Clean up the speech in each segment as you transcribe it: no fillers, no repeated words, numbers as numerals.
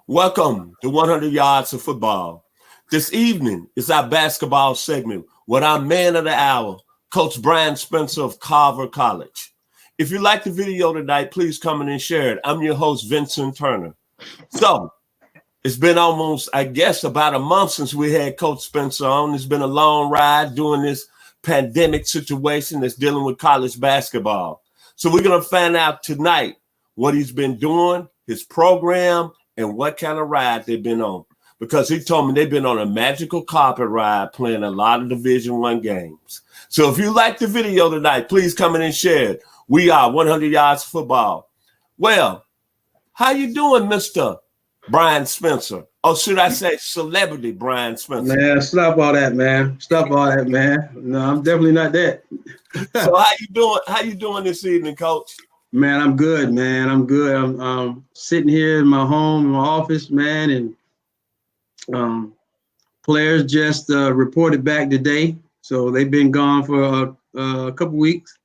Welcome to 100 Yards of Football. This evening is our basketball segment with our man of the hour, Coach Bryan Spencer of Carver College. If you like the video tonight, please comment and share it. I'm your host, Vincent Turner. So, it's been almost, I guess, about a month since we had Coach Spencer on. It's been a long ride doing this pandemic situation that's dealing with college basketball. So we're going to find out tonight what he's been doing, his program, and what kind of ride they've been on. Because he told me they've been on a magical carpet ride playing a lot of Division I games. So if you like the video tonight, please come in and share it. We are 100 Yards of Football. Well, how you doing, Mr. Bryan Spencer? Or should I say celebrity Bryan Spencer? Man, stop all that, man. Stop all that, man. No, I'm definitely not that. So how you doing? How you doing this evening, Coach? Man, I'm good, man. I'm good. I'm sitting here in my home, in my office, man, and players just reported back today. So they've been gone for a couple weeks.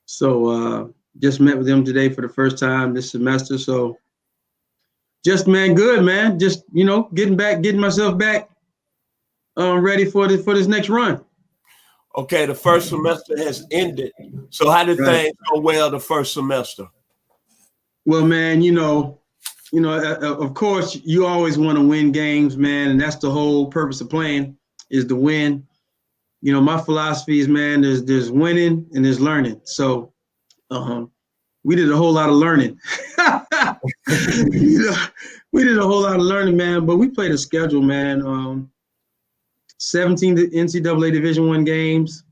So just met with them today for the first time this semester. So just, man, good, man. Just, getting myself back ready for this next run. Okay, the first semester has ended. So how did things go well the first semester? Well, man, of course, you always want to win games, man, and that's the whole purpose of playing is to win. My philosophy is, man, there's winning and there's learning. So we did a whole lot of learning. We did a whole lot of learning, man, but we played a schedule, man. 17 NCAA Division I games,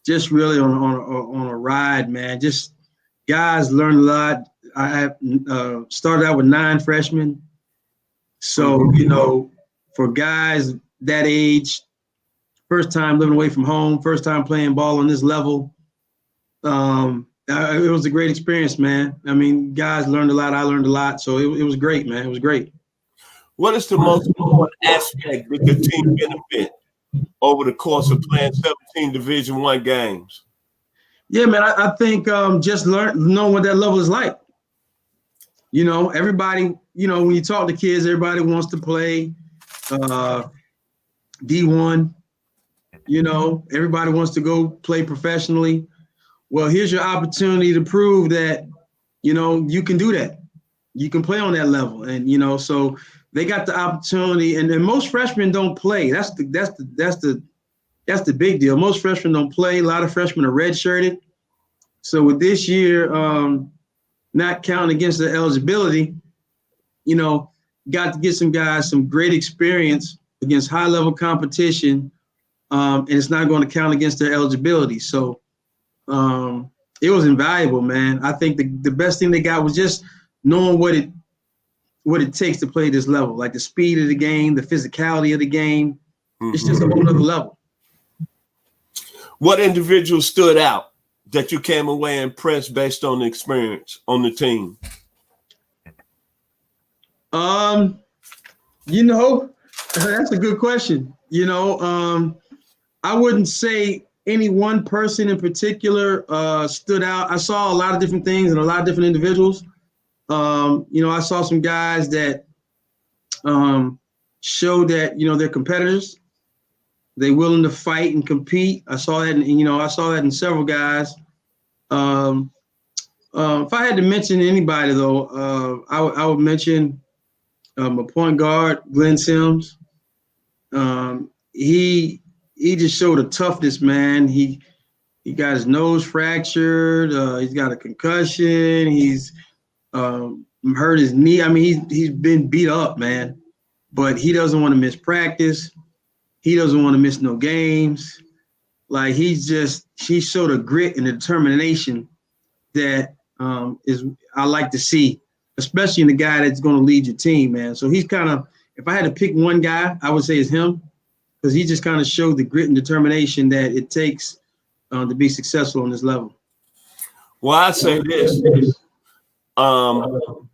just really on a ride, man. Just guys learned a lot. I started out with 9 freshmen, so for guys that age, first time living away from home, first time playing ball on this level, it was a great experience, man. I mean, guys learned a lot. I learned a lot, so it was great, man. It was great. What is the most important aspect that the team benefit over the course of playing 17 Division I games? Yeah, man, I think just knowing what that level is like. Everybody, when you talk to kids, everybody wants to play D1. Everybody wants to go play professionally. Well, here's your opportunity to prove that, you can do that. You can play on that level. And, so they got the opportunity, and most freshmen don't play. That's the big deal. Most freshmen don't play. A lot of freshmen are redshirted. So with this year, not counting against the eligibility, got to get some guys some great experience against high level competition, and it's not going to count against their eligibility. So it was invaluable, man. I think the best thing they got was just knowing what it takes to play this level, like the speed of the game, the physicality of the game. Mm-hmm. It's just a whole other level. What individuals stood out that you came away impressed based on the experience on the team? That's a good question. I wouldn't say any one person in particular stood out. I saw a lot of different things and a lot of different individuals. I saw some guys that show that, they're competitors. They're willing to fight and compete. I saw that, in several guys. If I had to mention anybody, though, I would mention a point guard, Glenn Sims. He just showed a toughness, man. He got his nose fractured. He's got a concussion. He's hurt his knee. I mean, he's been beat up, man, but he doesn't want to miss practice. He doesn't want to miss no games. Like he showed a grit and a determination that I like to see, especially in the guy that's going to lead your team, man. So he's kind of, if I had to pick one guy, I would say it's him, because he just kind of showed the grit and determination that it takes to be successful on this level. Well, I say this.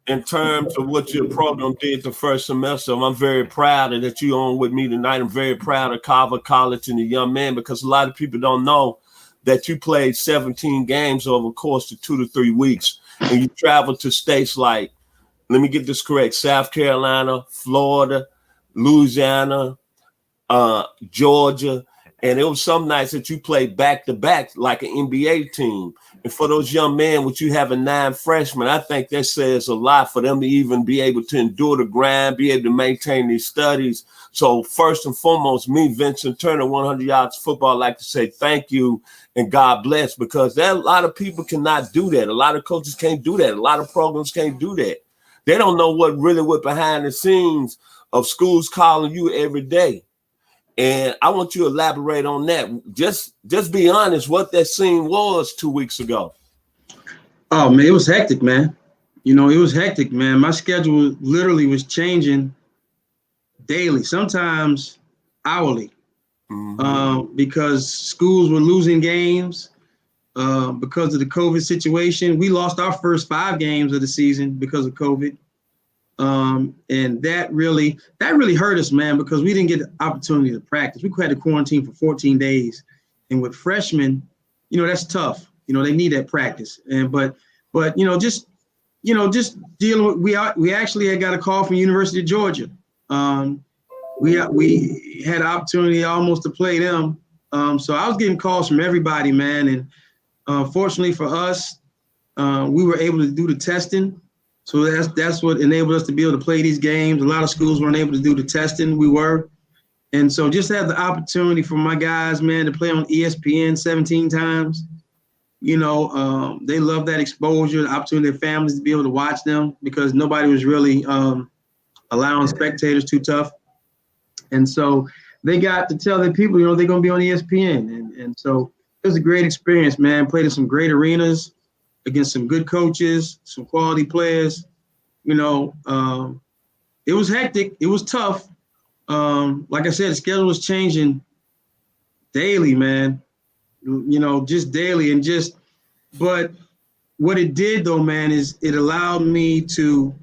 In terms of what your program did the first semester, I'm very proud that you're on with me tonight. I'm very proud of Carver College and the young man, because a lot of people don't know that you played 17 games over the course of 2 to 3 weeks, and you traveled to states like let me get this correct, South Carolina, Florida, Louisiana, Georgia, and it was some nights that you played back to back like an NBA team. And for those young men, with you having 9 freshmen, I think that says a lot for them to even be able to endure the grind, be able to maintain these studies. So first and foremost, me, Vincent Turner, 100 Yards Football, I'd like to say thank you and God bless, because there are a lot of people cannot do that. A lot of coaches can't do that. A lot of programs can't do that. They don't know what really went behind the scenes of schools calling you every day. And I want you to elaborate on that. Just be honest what that scene was 2 weeks ago. Oh, man, it was hectic, man. You know, it was hectic, man. My schedule literally was changing daily, sometimes hourly, because schools were losing games because of the COVID situation. We lost our first 5 games of the season because of COVID. And that really hurt us, man, because we didn't get the opportunity to practice. We had to quarantine for 14 days. And with freshmen, you know, that's tough. You know, they need that practice. And but just dealing with, we actually had got a call from University of Georgia. We had an opportunity almost to play them. So I was getting calls from everybody, man. And fortunately for us, we were able to do the testing. So that's what enabled us to be able to play these games. A lot of schools weren't able to do the testing. We were. And so just have the opportunity for my guys, man, to play on ESPN 17 times. You know, they love that exposure, the opportunity of their families to be able to watch them, because nobody was really allowing spectators too tough. And so they got to tell their people, you know, they're going to be on ESPN. And so it was a great experience, man. Played in some great arenas against some good coaches, some quality players. You know, it was hectic. It was tough. Like I said, the schedule was changing daily, man. You know, just daily but what it did though, man, is it allowed me to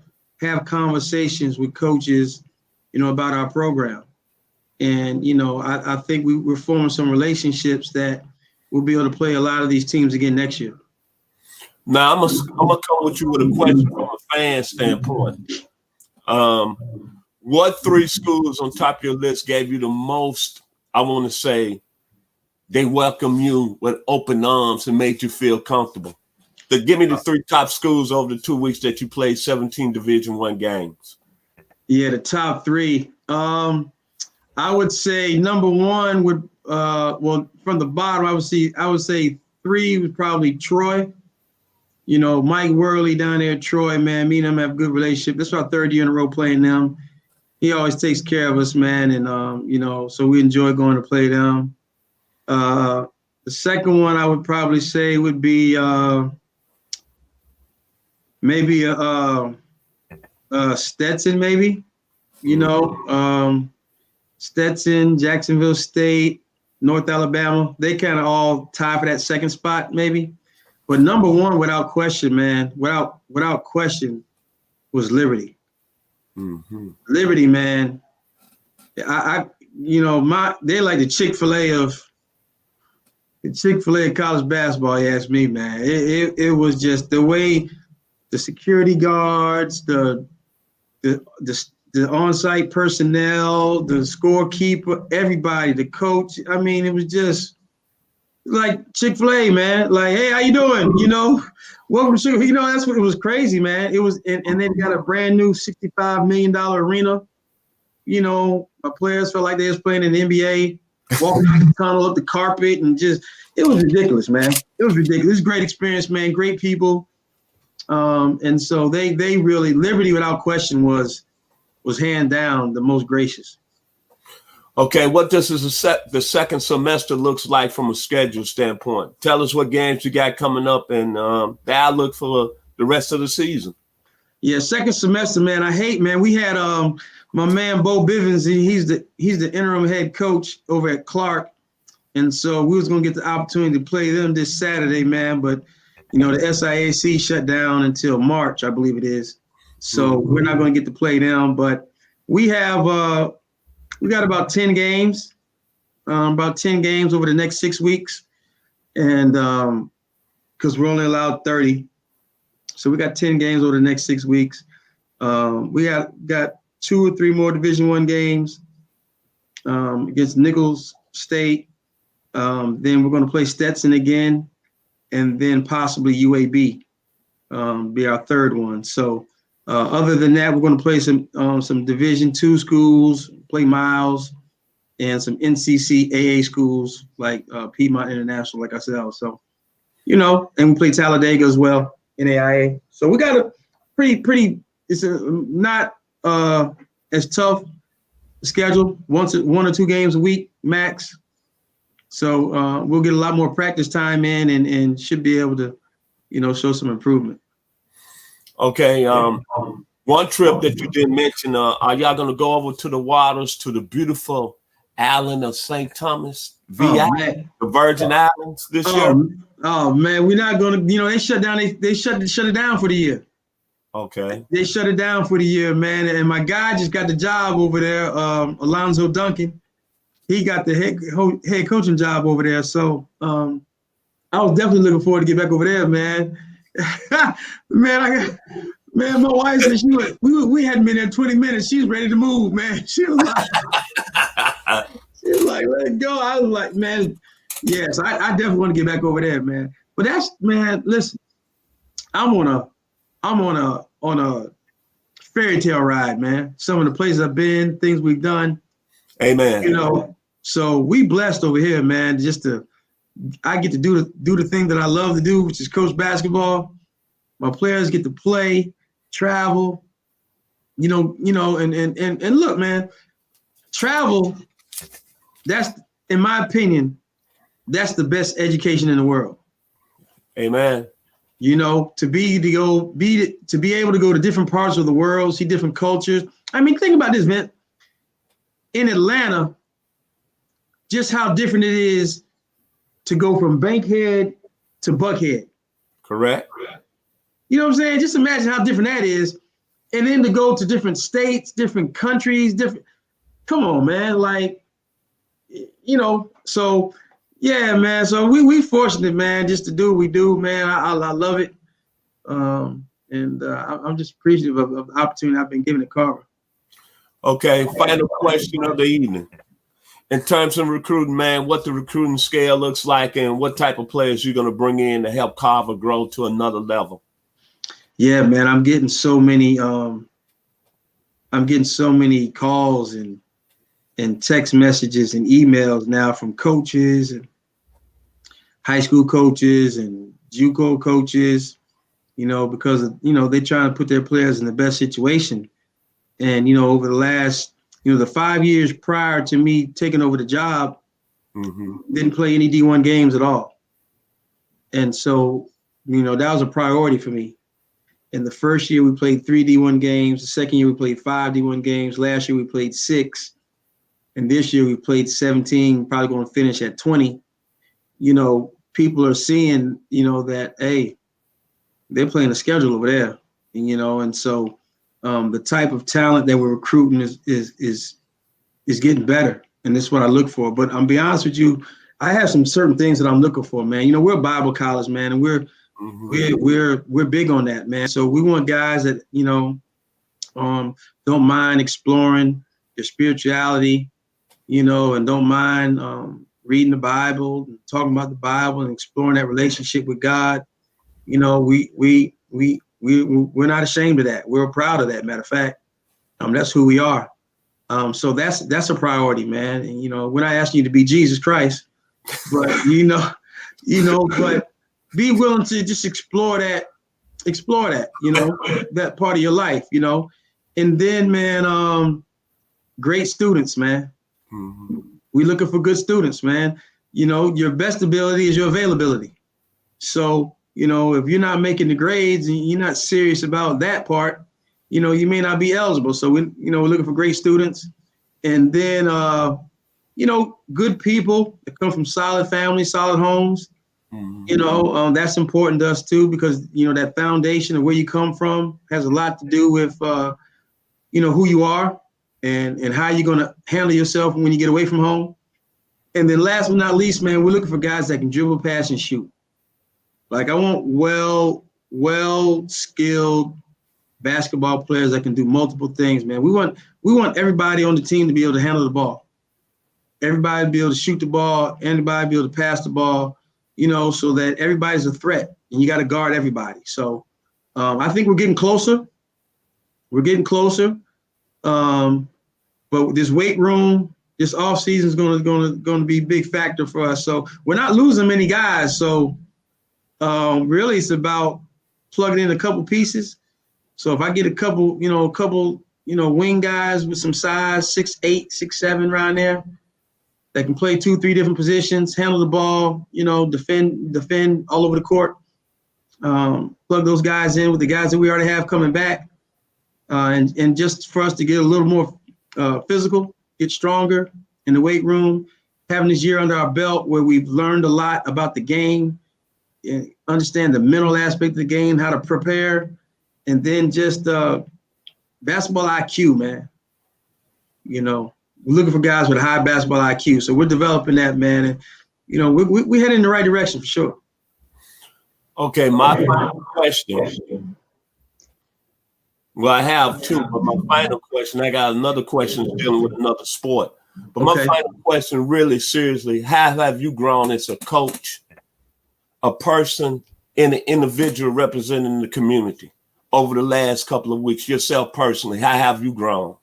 have conversations with coaches, you know, about our program. And, you know, I think we're forming some relationships that we'll be able to play a lot of these teams again next year. Now, I'm gonna come with you with a question from a fan standpoint. What 3 schools on top of your list gave you the most, I want to say, they welcome you with open arms and made you feel comfortable? Give me the 3 top schools over the 2 weeks that you played 17 Division I games. Yeah, the top 3. I would say number 1 would, well, from the bottom, I would say 3 was probably Troy. You know, Mike Worley down there at Troy, man, me and him have a good relationship. This is our 3rd year in a row playing them. He always takes care of us, man. And, you know, so we enjoy going to play them. The second one I would probably say would be maybe Stetson, maybe, you know, Stetson, Jacksonville State, North Alabama. They kind of all tie for that second spot, maybe. But number 1, without question, man, without question, was Liberty. Mm-hmm. Liberty, man. I you know, they're like the Chick-fil-A of college basketball. You ask me, man. It was just the way the security guards, the on-site personnel, the scorekeeper, everybody, the coach. I mean, it was just like Chick-fil-A, man. Like, hey, how you doing? You know, welcome to, you know, that's what it was crazy, man. It was, and they got a brand new $65 million arena. You know, our players felt like they was playing in the NBA, walking out the tunnel, up the carpet, and just, it was ridiculous, man. It was ridiculous. It was a great experience, man. Great people. And so they really, Liberty without question was hand down the most gracious. Okay, what this is the second semester looks like from a schedule standpoint. Tell us what games you got coming up and the outlook for the rest of the season. Yeah, second semester, man. We had my man Bo Bivens. He's the interim head coach over at Clark, and so we was gonna get the opportunity to play them this Saturday, man. But you know, the SIAC shut down until March, I believe it is. So we're not gonna get to play them. But we have we got about 10 games, over the next 6 weeks. And because we're only allowed 30. So we got 10 games over the next 6 weeks. We got 2 or 3 more Division I games against Nichols State. Then we're going to play Stetson again, and then possibly UAB be our third one. So other than that, we're going to play some Division II schools, play Miles, and some NCCAA schools like Piedmont International, like I said. So, and we play Talladega as well, NAIA. So we got a pretty. It's not as tough schedule. 1 or 2 games a week max. So we'll get a lot more practice time in and should be able to, show some improvement. Okay. One trip that you didn't mention, are y'all going to go over to the waters to the beautiful island of St. Thomas, VI, the Virgin Islands this year? Oh man, we're not going to, they shut down. They shut it down for the year. Okay. They shut it down for the year, man. And my guy just got the job over there, Alonzo Duncan. He got the head coaching job over there. So I was definitely looking forward to get back over there, man. My wife said we hadn't been there 20 minutes. She's ready to move, man. She was like, let it go. I was like, man, yes, I definitely want to get back over there, man. But man, listen, I'm on a fairy tale ride, man. Some of the places I've been, things we've done. Amen. So we blessed over here, man. I get to do the thing that I love to do, which is coach basketball. My players get to play, travel, and look, man, travel, that's, in my opinion, that's the best education in the world. Amen. To be able to go to different parts of the world, see different cultures. I mean, think about this, man. In Atlanta, just how different it is to go from Bankhead to Buckhead. Correct. You know what I'm saying? Just imagine how different that is. And then to go to different states, different countries, come on, man. Like, so yeah, man. So we fortunate, man, just to do what we do, man. I love it. I'm just appreciative of the opportunity I've been given at Carver. Okay, final question of the evening. In terms of recruiting, man, what the recruiting scale looks like and what type of players you're going to bring in to help Carver grow to another level. Yeah, man, I'm getting so many calls and text messages and emails now from coaches and high school coaches and JUCO coaches, because they're trying to put their players in the best situation. And, over the last, the 5 years prior to me taking over the job, didn't play any D1 games at all. And so, that was a priority for me. In the first year, we played 3 D1 games. The second year, we played 5 D1 games. Last year, we played 6. And this year, we played 17, probably going to finish at 20. People are seeing, that, hey, they're playing a schedule over there. And so the type of talent that we're recruiting is getting better. And this is what I look for. But I'm be honest with you, I have some certain things that I'm looking for, man. We're a Bible college, man, and we're big on that, man. So we want guys that, don't mind exploring their spirituality, and don't mind reading the Bible, and talking about the Bible, and exploring that relationship with God. We're not ashamed of that. We're proud of that. Matter of fact, that's who we are. So that's a priority, man. And we're not asking you to be Jesus Christ, but but be willing to just explore that, that part of your life, and then, man, great students, man. We looking for good students, man. Your best ability is your availability. So, if you're not making the grades and you're not serious about that part, you may not be eligible. So we're looking for great students, and then, good people that come from solid families, solid homes. That's important to us too, because, that foundation of where you come from has a lot to do with, who you are and how you're going to handle yourself when you get away from home. And then last but not least, man, we're looking for guys that can dribble, pass, and shoot. Like, I want well-skilled basketball players that can do multiple things, man. We want everybody on the team to be able to handle the ball. Everybody to be able to shoot the ball, everybody be able to pass the ball, so that everybody's a threat, and you got to guard everybody. So I think we're getting closer. We're getting closer. But this weight room, this off season is going to be a big factor for us. So we're not losing many guys. So really, it's about plugging in a couple pieces. So if I get a couple wing guys with some size, 6'8", 6'7" around there, that can play 2-3 different positions, handle the ball, defend all over the court. Plug those guys in with the guys that we already have coming back, and just for us to get a little more physical, get stronger in the weight room, having this year under our belt where we've learned a lot about the game, and understand the mental aspect of the game, how to prepare, and then just basketball IQ, man. We're looking for guys with a high basketball IQ, so we're developing that, man. And we're heading in the right direction for sure. Okay, my final question. Well, I have two, but my final question, I got another question dealing with another sport. But my final question, really seriously, how have you grown as a coach, a person, and an individual representing the community over the last couple of weeks? Yourself personally, how have you grown?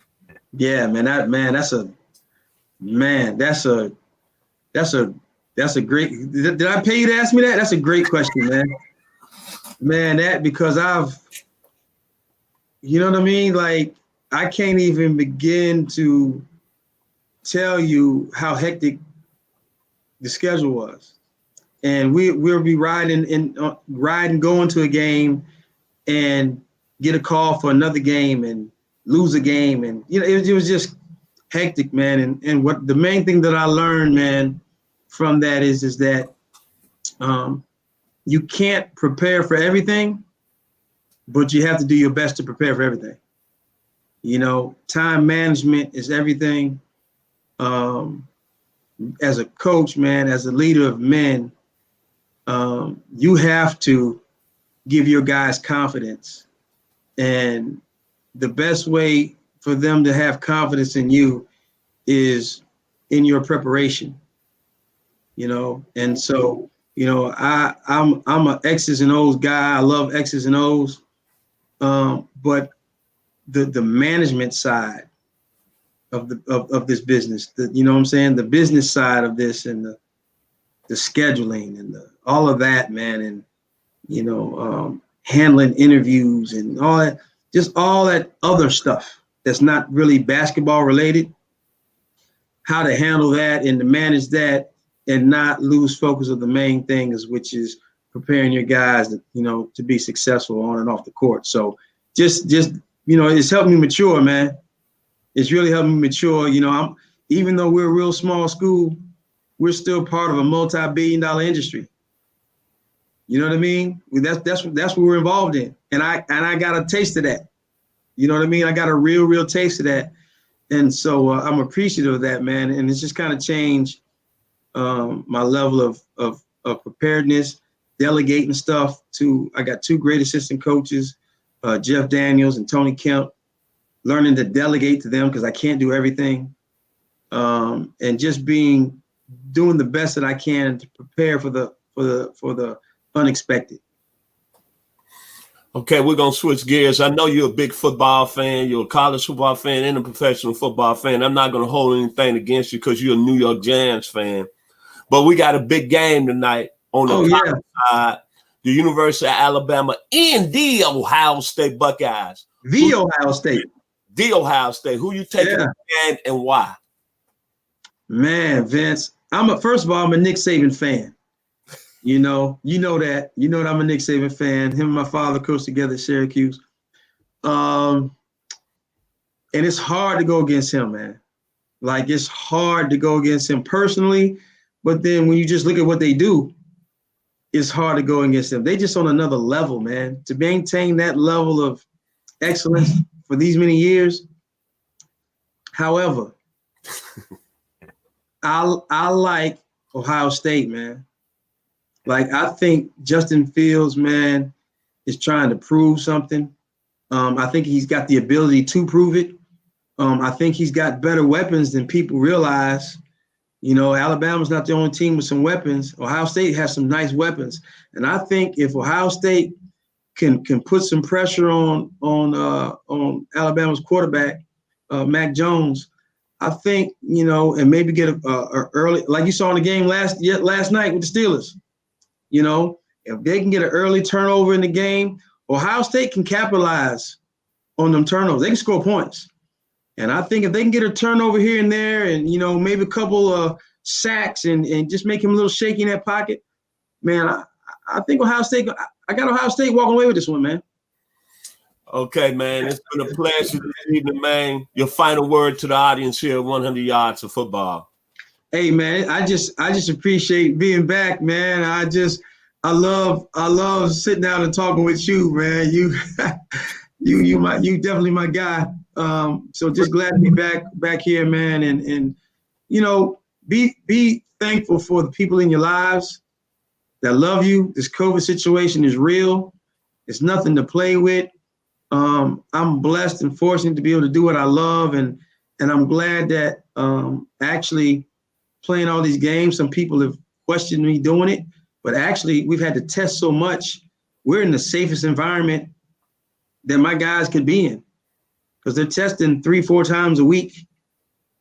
Yeah, man, that's a great. Did I pay you to ask me that? That's a great question, man. Man, that because you know what I mean? Like, I can't even begin to tell you how hectic the schedule was. And we'll be riding, going to a game and get a call for another game and lose a game. And, it was just hectic, man. And what the main thing that I learned, man, from that is that you can't prepare for everything, but you have to do your best to prepare for everything. Time management is everything. As a coach, man, as a leader of men, you have to give your guys confidence. And the best way for them to have confidence in you is in your preparation, And so, I'm a X's and O's guy. I love X's and O's. But the management side of this business, the business side of this, and the scheduling and all of that, man, and handling interviews and all that, just all that other stuff that's not really basketball related, how to handle that and to manage that and not lose focus of the main thing, which is preparing your guys to be successful on and off the court. So just it's helped me mature, man. It's really helped me mature. Even though we're a real small school, we're still part of a multi-billion-dollar industry. You know what I mean? That's what we're involved in. And I got a taste of that. You know what I mean? I got a real taste of that. And so I'm appreciative of that, man. And it's just kind of changed my level of preparedness, delegating stuff I got two great assistant coaches, Jeff Daniels and Tony Kemp, learning to delegate to them because I can't do everything. And just doing the best that I can to prepare for the unexpected. Okay, we're going to switch gears. I know you're a big football fan. You're a college football fan and a professional football fan. I'm not going to hold anything against you because you're a New York Giants fan. But we got a big game tonight on the side. The University of Alabama and the Ohio State Buckeyes. The Ohio State. Who you taking in the game and why? Man, Vince, first of all, I'm a Nick Saban fan. You know that I'm a Nick Saban fan. Him and my father coached together at Syracuse. And it's hard to go against him, man. Like, it's hard to go against him personally, but then when you just look at what they do, it's hard to go against them. They just on another level, man. To maintain that level of excellence for these many years. However, I like Ohio State, man. Like, I think Justin Fields, man, is trying to prove something. I think he's got the ability to prove it. I think he's got better weapons than people realize. You know, Alabama's not the only team with some weapons. Ohio State has some nice weapons. And I think if Ohio State can put some pressure on Alabama's quarterback, Mac Jones, I think, you know, and maybe get a early, like you saw in the game last night with the Steelers. You know, if they can get an early turnover in the game, Ohio State can capitalize on them turnovers. They can score points. And I think if they can get a turnover here and there and, you know, maybe a couple of sacks and just make him a little shaky in that pocket, man, I think Ohio State, I got Ohio State walking away with this one, man. Okay, man. It's been a pleasure this evening, man. Your final word to the audience here at 100 Yards of Football. Hey, man, I just appreciate being back, man. I love sitting down and talking with you, man. You definitely my guy. So just glad to be back here, man. And you know, be thankful for the people in your lives that love you. This COVID situation is real. It's nothing to play with. I'm blessed and fortunate to be able to do what I love, and I'm glad that actually playing all these games, some people have questioned me doing it, but actually we've had to test so much. We're in the safest environment that my guys could be in, because they're testing 3-4 times a week,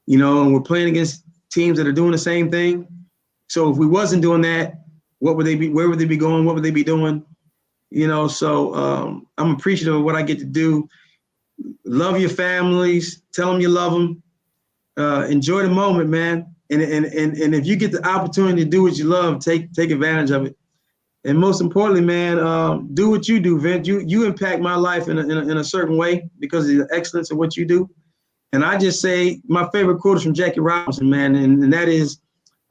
you know, and we're playing against teams that are doing the same thing. So if we wasn't doing that, where would they be going? What would they be doing? You know, so I'm appreciative of what I get to do. Love your families. Tell them you love them. Enjoy the moment, man. And if you get the opportunity to do what you love, take advantage of it. And most importantly, man, do what you do, Vince. You impact my life in a certain way because of the excellence of what you do. And I just say my favorite quote is from Jackie Robinson, man, and that is,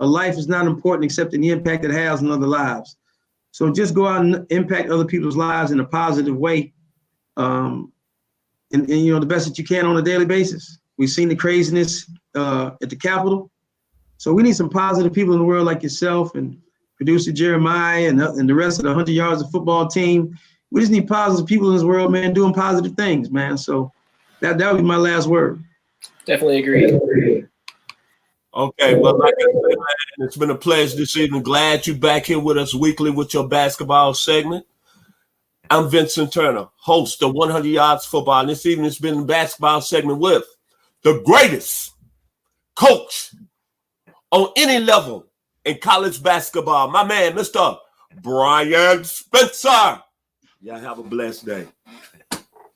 a life is not important except in the impact it has on other lives. So just go out and impact other people's lives in a positive way, and you know, the best that you can on a daily basis. We've seen the craziness at the Capitol. So we need some positive people in the world like yourself and producer Jeremiah and the rest of the 100 Yards of Football team. We just need positive people in this world, man, doing positive things, man. So that would be my last word. Definitely agree. Okay, well, like I said, man, it's been a pleasure this evening. Glad you're back here with us weekly with your basketball segment. I'm Vincent Turner, host of 100 Yards Football. And this evening it's been a basketball segment with the greatest coach on any level in college basketball, my man, Mr. Bryan Spencer. Y'all have a blessed day.